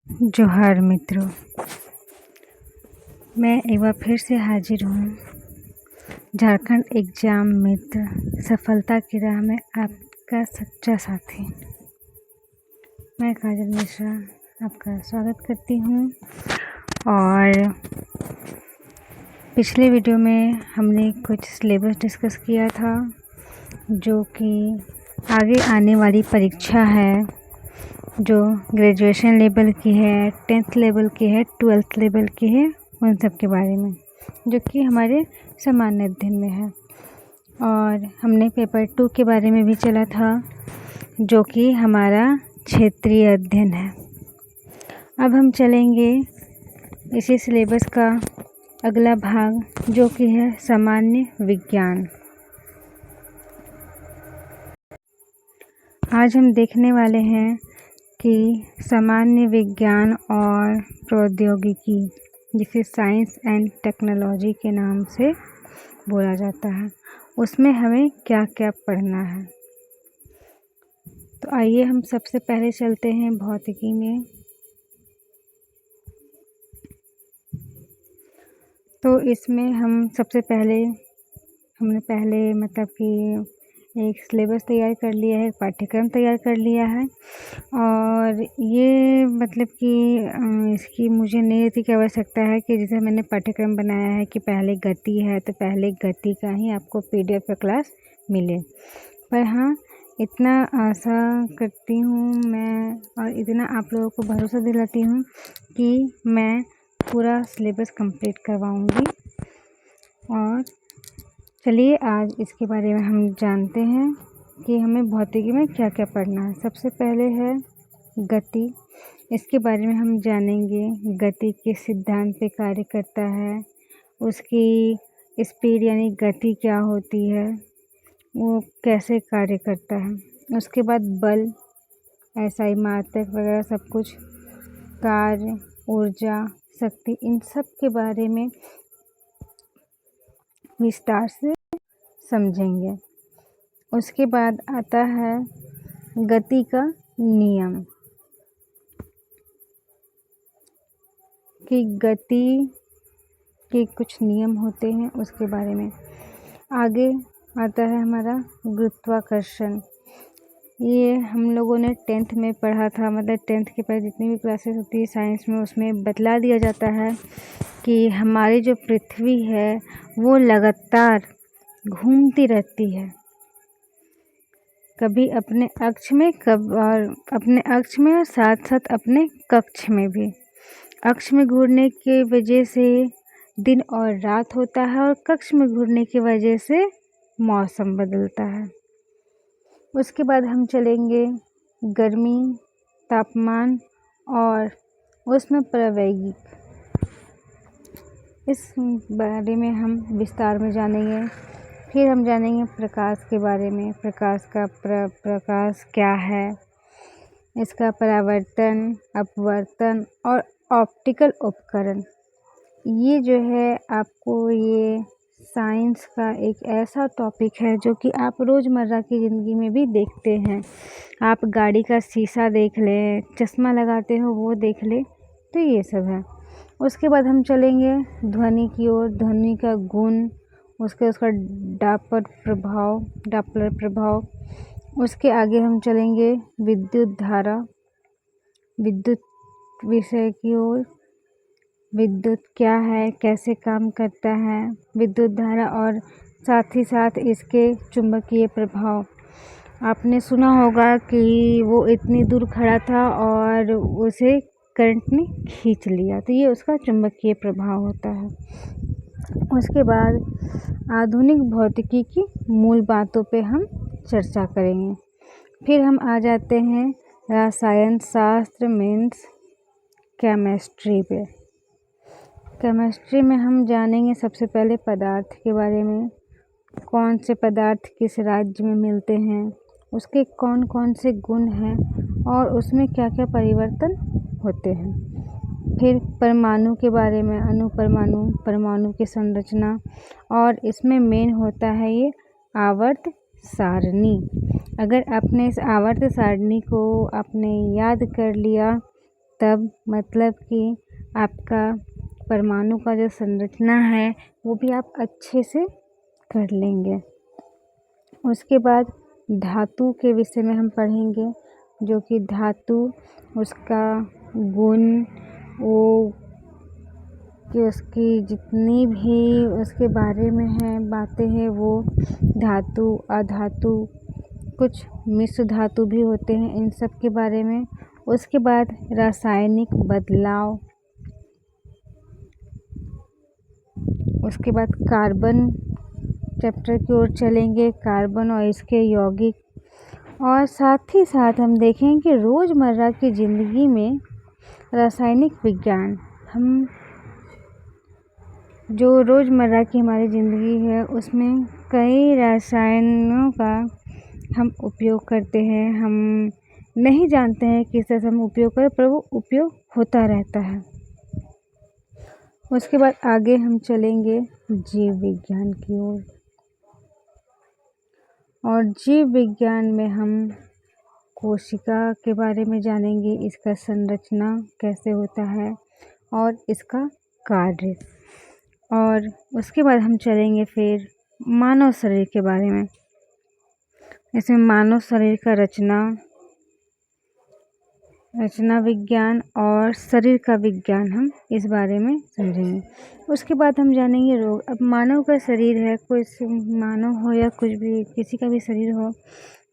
जोहार मित्रों, मैं एक बार फिर से हाजिर हूँ। झारखंड एग्ज़ाम मित्र सफलता की राह में आपका सच्चा साथी। मैं काजल मिश्रा आपका स्वागत करती हूँ। और पिछले वीडियो में हमने कुछ सिलेबस डिस्कस किया था, जो कि आगे आने वाली परीक्षा है, जो ग्रेजुएशन लेवल की है, 10th लेवल की है, 12th लेवल की है, उन सब के बारे में, जो कि हमारे सामान्य अध्ययन में है। और हमने पेपर 2 के बारे में भी चला था, जो कि हमारा क्षेत्रीय अध्ययन है। अब हम चलेंगे इसी सिलेबस का अगला भाग, जो कि है सामान्य विज्ञान। आज हम देखने वाले हैं कि सामान्य विज्ञान और प्रौद्योगिकी, जिसे साइंस एंड टेक्नोलॉजी के नाम से बोला जाता है, उसमें हमें क्या क्या पढ़ना है। तो आइए हम सबसे पहले चलते हैं भौतिकी में। तो इसमें हम सबसे पहले हमने मतलब कि एक सिलेबस तैयार कर लिया है, एक पाठ्यक्रम तैयार कर लिया है। और ये मतलब कि इसकी मुझे नियति की आवश्यकता है कि जैसे मैंने पाठ्यक्रम बनाया है कि पहले गति है, तो पहले गति का ही आपको PDF का क्लास मिले। पर हाँ, इतना आशा करती हूँ मैं, और इतना आप लोगों को भरोसा दिलाती हूँ कि मैं पूरा सिलेबस कंप्लीट करवाऊँगी। और चलिए आज इसके बारे में हम जानते हैं कि हमें भौतिकी में क्या क्या पढ़ना है। सबसे पहले है गति। इसके बारे में हम जानेंगे, गति किस सिद्धांत पे कार्य करता है, उसकी स्पीड यानी गति क्या होती है, वो कैसे कार्य करता है। उसके बाद बल, SI मात्रक वगैरह सब कुछ, कार्य, ऊर्जा, शक्ति, इन सब के बारे में विस्तार से समझेंगे। उसके बाद आता है गति का नियम, कि गति के कुछ नियम होते हैं, उसके बारे में। आगे आता है हमारा गुरुत्वाकर्षण। ये हम लोगों ने 10th में पढ़ा था, मतलब 10th के पहले जितनी भी क्लासेस होती है साइंस में, उसमें बतला दिया जाता है कि हमारी जो पृथ्वी है वो लगातार घूमती रहती है, कभी अपने अक्ष में, और साथ साथ अपने कक्ष में भी। अक्ष में घूरने की वजह से दिन और रात होता है, और कक्ष में घूरने की वजह से मौसम बदलता है। उसके बाद हम चलेंगे गर्मी, तापमान और ऊष्मप्रवैगिक। इस बारे में हम विस्तार में जानेंगे। फिर हम जानेंगे प्रकाश के बारे में, प्रकाश क्या है, इसका परावर्तन, अपवर्तन और ऑप्टिकल उपकरण। ये जो है आपको, ये साइंस का एक ऐसा टॉपिक है जो कि आप रोज़मर्रा की ज़िंदगी में भी देखते हैं। आप गाड़ी का शीशा देख लें, चश्मा लगाते हो वो देख लें, तो ये सब है। उसके बाद हम चलेंगे ध्वनि की ओर, ध्वनि का गुण, उसका डापलर प्रभाव। उसके आगे हम चलेंगे विद्युत धारा, विद्युत विषय की ओर। विद्युत क्या है, कैसे काम करता है, विद्युत धारा, और साथ ही साथ इसके चुंबकीय प्रभाव। आपने सुना होगा कि वो इतनी दूर खड़ा था और उसे करंट ने खींच लिया, तो ये उसका चुंबकीय प्रभाव होता है। उसके बाद आधुनिक भौतिकी की मूल बातों पे हम चर्चा करेंगे। फिर हम आ जाते हैं रसायन शास्त्र मीन्स केमिस्ट्री पे। केमिस्ट्री में हम जानेंगे सबसे पहले पदार्थ के बारे में, कौन से पदार्थ किस राज्य में मिलते हैं, उसके कौन कौन से गुण हैं, और उसमें क्या क्या परिवर्तन होते हैं। फिर परमाणु के बारे में, अणुपरमाणु, परमाणु की संरचना, और इसमें मेन होता है ये आवर्त सारणी। अगर आपने इस आवर्त सारणी को आपने याद कर लिया तब मतलब कि आपका परमाणु का जो संरचना है वो भी आप अच्छे से कर लेंगे। उसके बाद धातु के विषय में हम पढ़ेंगे, जो कि धातु उसका गुण, वो कि उसकी जितनी भी उसके बारे में है बातें हैं, वो धातु अधातु कुछ मिश्र धातु भी होते हैं, इन सब के बारे में। उसके बाद रासायनिक बदलाव, उसके बाद कार्बन चैप्टर की ओर चलेंगे, कार्बन और इसके यौगिक, और साथ ही साथ हम देखेंगे कि रोज़मर्रा की ज़िंदगी में रासायनिक विज्ञान, हम जो रोज़मर्रा की हमारी ज़िंदगी है उसमें कई रसायनों का हम उपयोग करते हैं, हम नहीं जानते हैं किस तरह से हम उपयोग करें, पर वो उपयोग होता रहता है। उसके बाद आगे हम चलेंगे जीव विज्ञान की ओर, और जीव विज्ञान में हम कोशिका के बारे में जानेंगे, इसका संरचना कैसे होता है और इसका कार्य। और उसके बाद हम चलेंगे फिर मानव शरीर के बारे में, इसमें मानव शरीर का रचना विज्ञान और शरीर का विज्ञान हम इस बारे में समझेंगे। उसके बाद हम जानेंगे रोग। अब मानव का शरीर है, कोई मानव हो या कुछ भी, किसी का भी शरीर हो,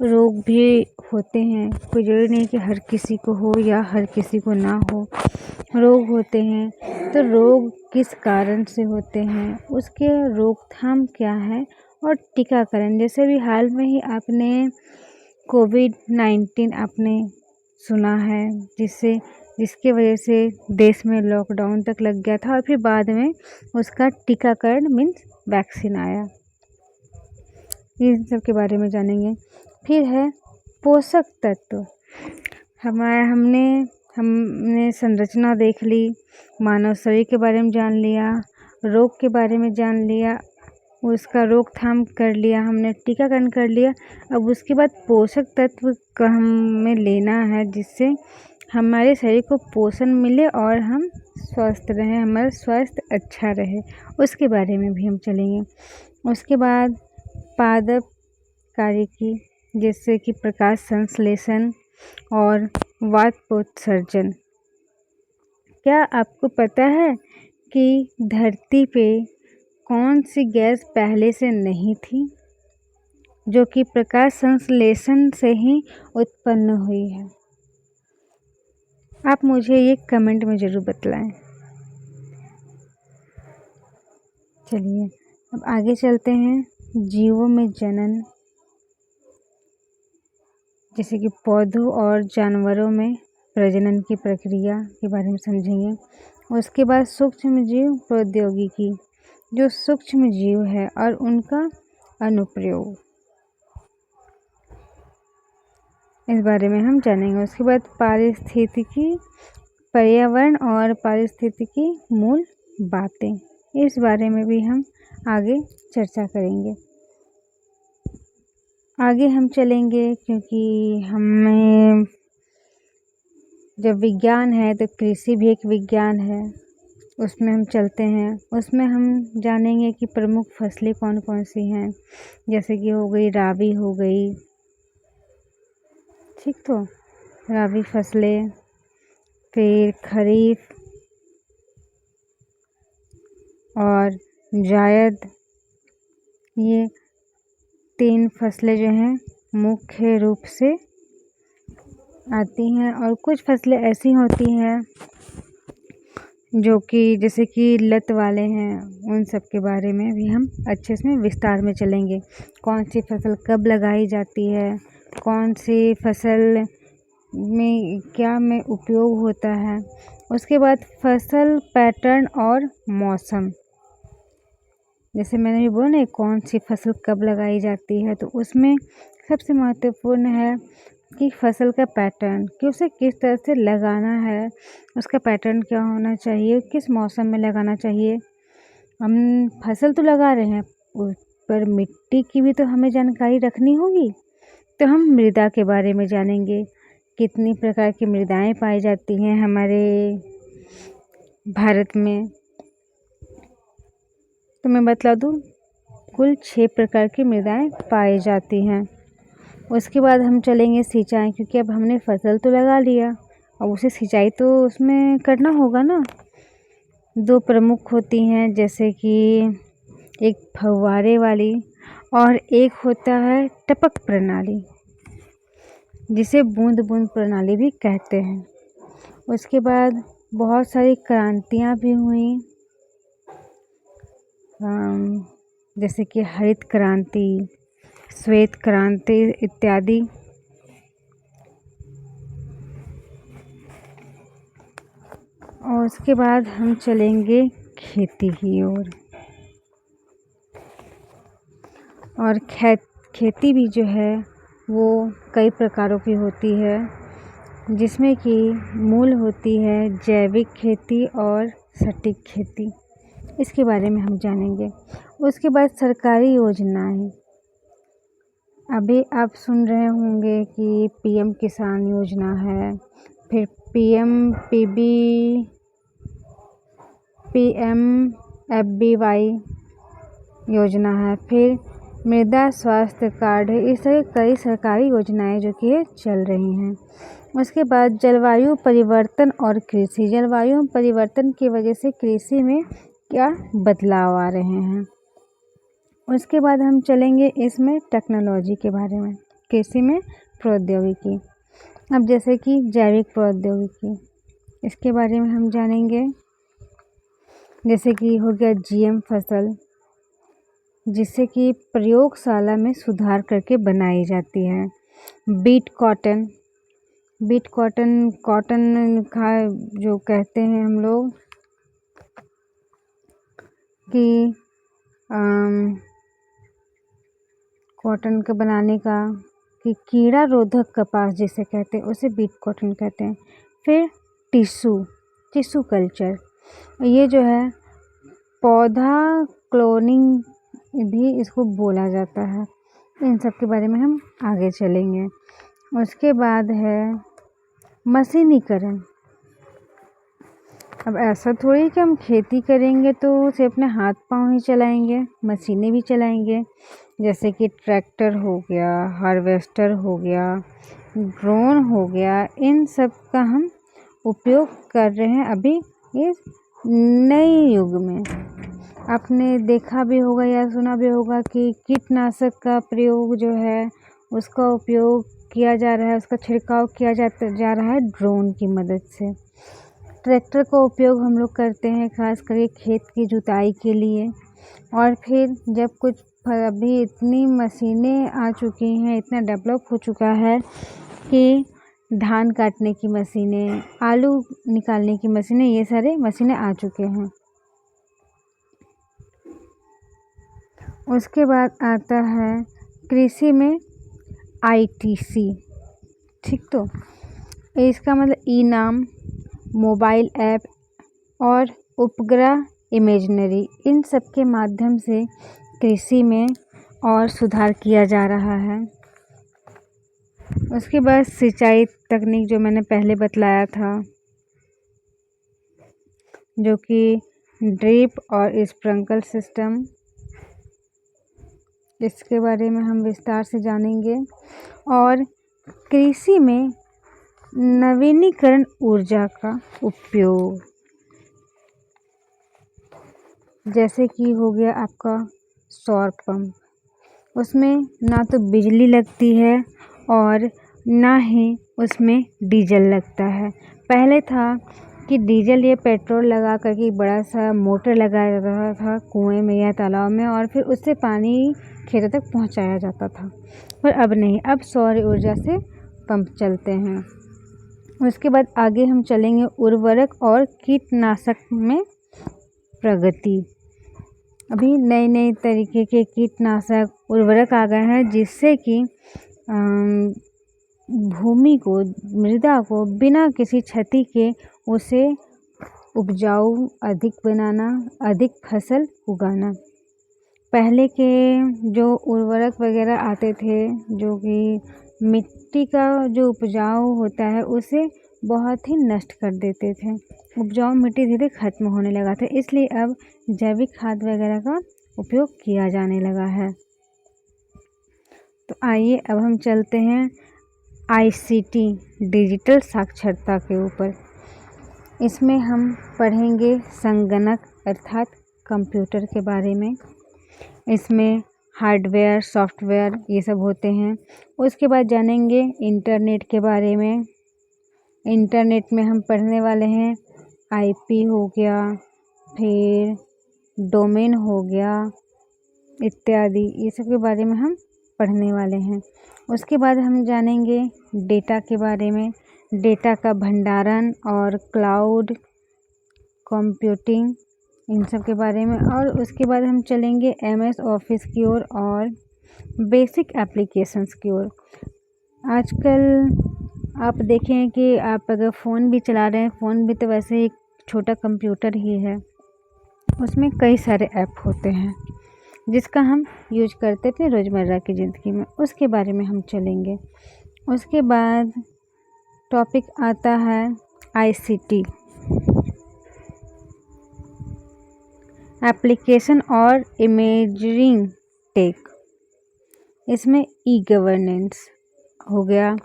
रोग भी होते हैं, कोई ज़रूरी नहीं कि हर किसी को हो या हर किसी को ना हो, रोग होते हैं। तो रोग किस कारण से होते हैं, उसके रोकथाम क्या है, और टीकाकरण, जैसे भी हाल में ही आपने कोविड-19 आपने सुना है, जिसके वजह से देश में लॉकडाउन तक लग गया था, और फिर बाद में उसका टीकाकरण मीन्स वैक्सीन आया। इन सब के बारे में जानेंगे। फिर है पोषक तत्व। हमने संरचना देख ली, मानव शरीर के बारे में जान लिया, रोग के बारे में जान लिया, उसका रोकथाम कर लिया, हमने टीकाकरण कर लिया। अब उसके बाद पोषक तत्व का हमें लेना है, जिससे हमारे शरीर को पोषण मिले और हम स्वस्थ रहें, हमारा स्वास्थ्य अच्छा रहे, उसके बारे में भी हम चलेंगे। उसके बाद पादप कार्य की, जैसे कि प्रकाश संश्लेषण और वाष्पोत्सर्जन। क्या आपको पता है कि धरती पे कौन सी गैस पहले से नहीं थी, जो कि प्रकाश संश्लेषण से ही उत्पन्न हुई है? आप मुझे ये कमेंट में ज़रूर बतलाएं। चलिए अब आगे चलते हैं। जीवों में जनन, जैसे कि पौधों और जानवरों में प्रजनन की प्रक्रिया के बारे में समझेंगे। उसके बाद सूक्ष्म जीव प्रौद्योगिकी, जो सूक्ष्म जीव है और उनका अनुप्रयोग, इस बारे में हम जानेंगे। उसके बाद पारिस्थितिकी, पर्यावरण और पारिस्थितिकी मूल बातें, इस बारे में भी हम आगे चर्चा करेंगे। आगे हम चलेंगे, क्योंकि हमें जब विज्ञान है तो कृषि भी एक विज्ञान है, उसमें हम चलते हैं। उसमें हम जानेंगे कि प्रमुख फसलें कौन कौन सी हैं, जैसे कि हो गई राबी, हो गई, ठीक, तो राबी फसलें, फिर खरीफ और जायद, ये 3 फसलें जो हैं मुख्य रूप से आती हैं। और कुछ फसलें ऐसी होती हैं जो कि जैसे कि लत वाले हैं, उन सब के बारे में भी हम अच्छे से विस्तार में चलेंगे। कौन सी फसल कब लगाई जाती है, कौन सी फसल में क्या में उपयोग होता है। उसके बाद फसल पैटर्न और मौसम, जैसे मैंने भी बोला ना, कौन सी फसल कब लगाई जाती है, तो उसमें सबसे महत्वपूर्ण है कि फसल का पैटर्न, कि उसे किस तरह से लगाना है, उसका पैटर्न क्या होना चाहिए, किस मौसम में लगाना चाहिए। हम फसल तो लगा रहे हैं, पर मिट्टी की भी तो हमें जानकारी रखनी होगी, तो हम मृदा के बारे में जानेंगे कितनी प्रकार की मृदाएं पाई जाती हैं हमारे भारत में, तो मैं बतला दूँ कुल 6 प्रकार की मृदाएं पाई जाती हैं। उसके बाद हम चलेंगे सिंचाई, क्योंकि अब हमने फसल तो लगा लिया, अब उसे सिंचाई तो उसमें करना होगा ना। 2 प्रमुख होती हैं, जैसे कि एक फव्वारे वाली और एक होता है टपक प्रणाली, जिसे बूंद बूंद प्रणाली भी कहते हैं। उसके बाद बहुत सारी क्रांतियाँ भी हुई, जैसे कि हरित क्रांति, श्वेत क्रांति इत्यादि। और उसके बाद हम चलेंगे खेती की ओर। और खेती भी जो है वो कई प्रकारों की होती है, जिसमें कि मूल होती है जैविक खेती और सटीक खेती। इसके बारे में हम जानेंगे। उसके बाद सरकारी योजनाएं, अभी आप सुन रहे होंगे कि पीएम किसान योजना है, फिर PMFBY योजना है, फिर मृदा स्वास्थ्य कार्ड है। इस तरह कई सरकारी योजनाएं जो कि चल रही हैं। उसके बाद जलवायु परिवर्तन और कृषि। जलवायु परिवर्तन की वजह से कृषि में क्या बदलाव आ रहे हैं। उसके बाद हम चलेंगे इसमें टेक्नोलॉजी के बारे में, कृषि में प्रौद्योगिकी। अब जैसे कि जैविक प्रौद्योगिकी, इसके बारे में हम जानेंगे। जैसे कि हो गया GM फसल, जिससे कि प्रयोगशाला में सुधार करके बनाई जाती है। बीट कॉटन का जो कहते हैं हम लोग कि कॉटन का बनाने का, कि कीड़ा रोधक कपास जिसे कहते हैं उसे बीट कॉटन कहते हैं। फिर टिश्यू कल्चर, ये जो है पौधा क्लोनिंग भी इसको बोला जाता है। इन सब के बारे में हम आगे चलेंगे। उसके बाद है मशीनीकरण। अब ऐसा थोड़ी कि हम खेती करेंगे तो उसे अपने हाथ पांव ही चलाएंगे, मशीनें भी चलाएंगे। जैसे कि ट्रैक्टर हो गया, हार्वेस्टर हो गया, ड्रोन हो गया, इन सब का हम उपयोग कर रहे हैं अभी इस नए युग में। आपने देखा भी होगा या सुना भी होगा कि कीटनाशक का प्रयोग जो है उसका उपयोग किया जा रहा है, उसका छिड़काव किया जा रहा है ड्रोन की मदद से। ट्रैक्टर का उपयोग हम लोग करते हैं खास करके खेत की जुताई के लिए। और फिर जब कुछ अभी इतनी मशीनें आ चुकी हैं, इतना डेवलप हो चुका है कि धान काटने की मशीनें, आलू निकालने की मशीनें, ये सारे मशीनें आ चुके हैं। उसके बाद आता है कृषि में ITC, ठीक। तो इसका मतलब ई-नाम, मोबाइल ऐप और उपग्रह इमेजनरी, इन सब के माध्यम से कृषि में और सुधार किया जा रहा है। उसके बाद सिंचाई तकनीक जो मैंने पहले बतलाया था, जो कि ड्रिप और स्प्रिंकल सिस्टम, इसके बारे में हम विस्तार से जानेंगे। और कृषि में नवीनीकरण ऊर्जा का उपयोग, जैसे कि हो गया आपका सौर पंप, उसमें ना तो बिजली लगती है और ना ही उसमें डीजल लगता है। पहले था कि डीजल या पेट्रोल लगा करके बड़ा सा मोटर लगाया जाता था कुएं में या तालाब में, और फिर उससे पानी खेतों तक पहुंचाया जाता था। पर अब नहीं, अब सौर ऊर्जा से पंप चलते हैं। उसके बाद आगे हम चलेंगे उर्वरक और कीटनाशक में प्रगति। अभी नए नए तरीके के कीटनाशक उर्वरक आ गए हैं, जिससे कि भूमि को, मृदा को बिना किसी क्षति के उसे उपजाऊ अधिक बनाना, अधिक फसल उगाना। पहले के जो उर्वरक वगैरह आते थे, जो कि मिट्टी का जो उपजाऊ होता है उसे बहुत ही नष्ट कर देते थे। उपजाऊ मिट्टी धीरे ख़त्म होने लगा था, इसलिए अब जैविक खाद वगैरह का उपयोग किया जाने लगा है। तो आइए अब हम चलते हैं ICT डिजिटल साक्षरता के ऊपर। इसमें हम पढ़ेंगे संगणक अर्थात कंप्यूटर के बारे में। इसमें हार्डवेयर, सॉफ्टवेयर ये सब होते हैं। उसके बाद जानेंगे इंटरनेट के बारे में। इंटरनेट में हम पढ़ने वाले हैं IP हो गया, फिर डोमेन हो गया इत्यादि, ये सब के बारे में हम पढ़ने वाले हैं। उसके बाद हम जानेंगे डेटा के बारे में, डेटा का भंडारण और क्लाउड कंप्यूटिंग इन सब के बारे में। और उसके बाद हम चलेंगे MS ऑफिस की ओर और बेसिक एप्लीकेशंस की ओर। आजकल आप देखें कि आप अगर फ़ोन भी चला रहे हैं, फ़ोन भी तो वैसे एक छोटा कंप्यूटर ही है। उसमें कई सारे ऐप होते हैं जिसका हम यूज करते थे रोज़मर्रा की ज़िंदगी में, उसके बारे में हम चलेंगे। उसके बाद टॉपिक आता है ICT एप्लीकेशन और इमेजिंग टेक। इसमें E-गवर्नेंस हो गया,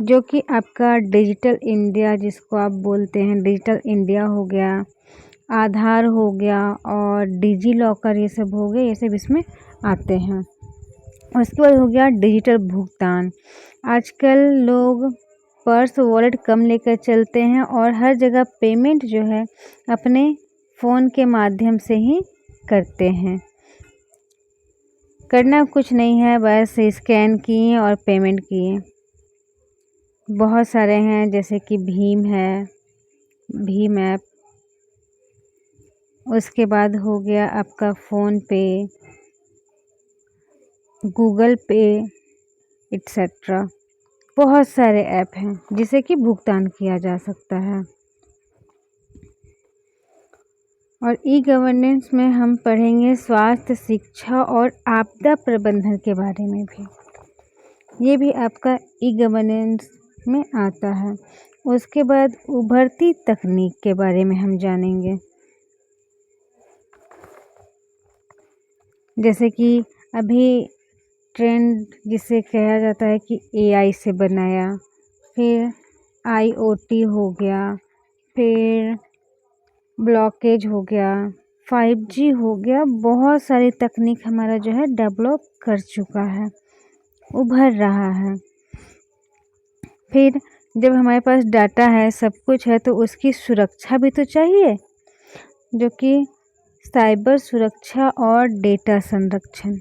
जो कि आपका डिजिटल इंडिया जिसको आप बोलते हैं, डिजिटल इंडिया हो गया, आधार हो गया और डिजी लॉकर ये सब हो गए, ये सब इसमें आते हैं। उसके बाद हो गया डिजिटल भुगतान। आजकल लोग पर्स वॉलेट कम लेकर चलते हैं और हर जगह पेमेंट जो है अपने फ़ोन के माध्यम से ही करते हैं। करना कुछ नहीं है, बस स्कैन किए और पेमेंट किए। बहुत सारे हैं जैसे कि भीम है, भीम ऐप। उसके बाद हो गया आपका फ़ोन पे, गूगल पे एट्सेट्रा। बहुत सारे ऐप हैं जिसे कि भुगतान किया जा सकता है। और E-गवर्नेंस में हम पढ़ेंगे स्वास्थ्य, शिक्षा और आपदा प्रबंधन के बारे में भी। ये भी आपका E-गवर्नेंस में आता है। उसके बाद उभरती तकनीक के बारे में हम जानेंगे, जैसे कि अभी ट्रेंड जिसे कहा जाता है कि AI से बनाया, फिर IoT हो गया, फिर ब्लॉकेज हो गया, 5G हो गया। बहुत सारी तकनीक हमारा जो है डेवलप कर चुका है, उभर रहा है। फिर जब हमारे पास डाटा है, सब कुछ है, तो उसकी सुरक्षा भी तो चाहिए, जो कि साइबर सुरक्षा और डेटा संरक्षण।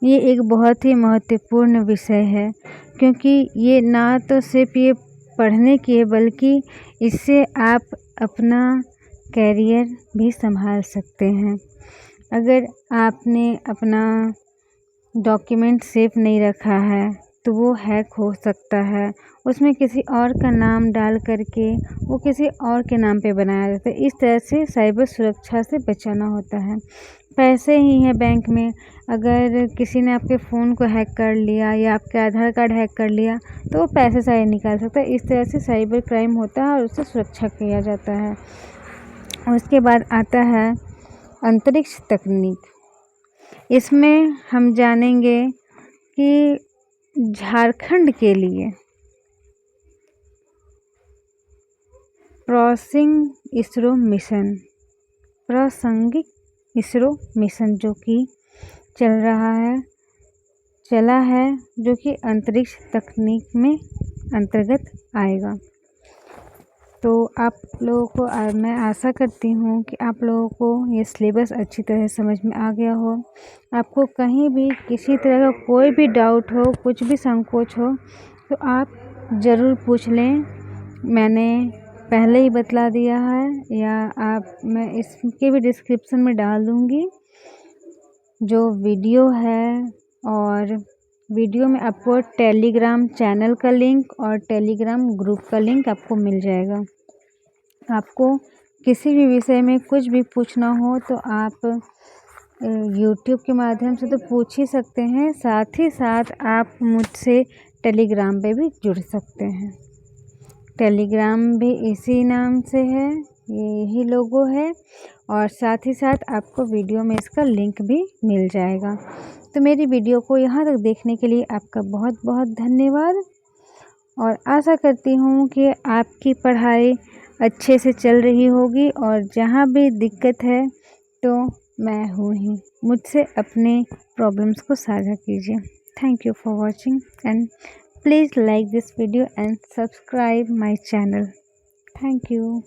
ये एक बहुत ही महत्वपूर्ण विषय है, क्योंकि ये ना तो सिर्फ ये पढ़ने की है, बल्कि इससे आप अपना कैरियर भी संभाल सकते हैं। अगर आपने अपना डॉक्यूमेंट सेफ नहीं रखा है तो वो हैक हो सकता है। उसमें किसी और का नाम डाल करके वो किसी और के नाम पे बनाया जाता है। इस तरह से साइबर सुरक्षा से बचाना होता है। पैसे ही हैं बैंक में, अगर किसी ने आपके फ़ोन को हैक कर लिया या आपके आधार कार्ड हैक कर लिया तो वो पैसे सारे निकाल सकता है। इस तरह से साइबर क्राइम होता है और उससे सुरक्षा किया जाता है। उसके बाद आता है अंतरिक्ष तकनीक। इसमें हम जानेंगे कि झारखंड के लिए प्रासंगिक इसरो मिशन जो कि चला है, जो कि अंतरिक्ष तकनीक में अंतर्गत आएगा। तो आप लोगों को मैं आशा करती हूँ कि आप लोगों को ये सिलेबस अच्छी तरह समझ में आ गया हो। आपको कहीं भी किसी तरह का कोई भी डाउट हो, कुछ भी संकोच हो, तो आप ज़रूर पूछ लें। मैंने पहले ही बतला दिया है, या मैं इसके भी डिस्क्रिप्शन में डाल दूँगी जो वीडियो है, और वीडियो में आपको टेलीग्राम चैनल का लिंक और टेलीग्राम ग्रुप का लिंक आपको मिल जाएगा। आपको किसी भी विषय में कुछ भी पूछना हो तो आप यूट्यूब के माध्यम से तो पूछ ही सकते हैं, साथ ही साथ आप मुझसे टेलीग्राम पे भी जुड़ सकते हैं। टेलीग्राम भी इसी नाम से है, यही लोगो है, और साथ ही साथ आपको वीडियो में इसका लिंक भी मिल जाएगा। तो मेरी वीडियो को यहाँ तक देखने के लिए आपका बहुत बहुत धन्यवाद, और आशा करती हूँ कि आपकी पढ़ाई अच्छे से चल रही होगी, और जहाँ भी दिक्कत है तो मैं हूँ ही, मुझसे अपने प्रॉब्लम्स को साझा कीजिए। Thank you for watching and please like this video and subscribe my channel. Thank you.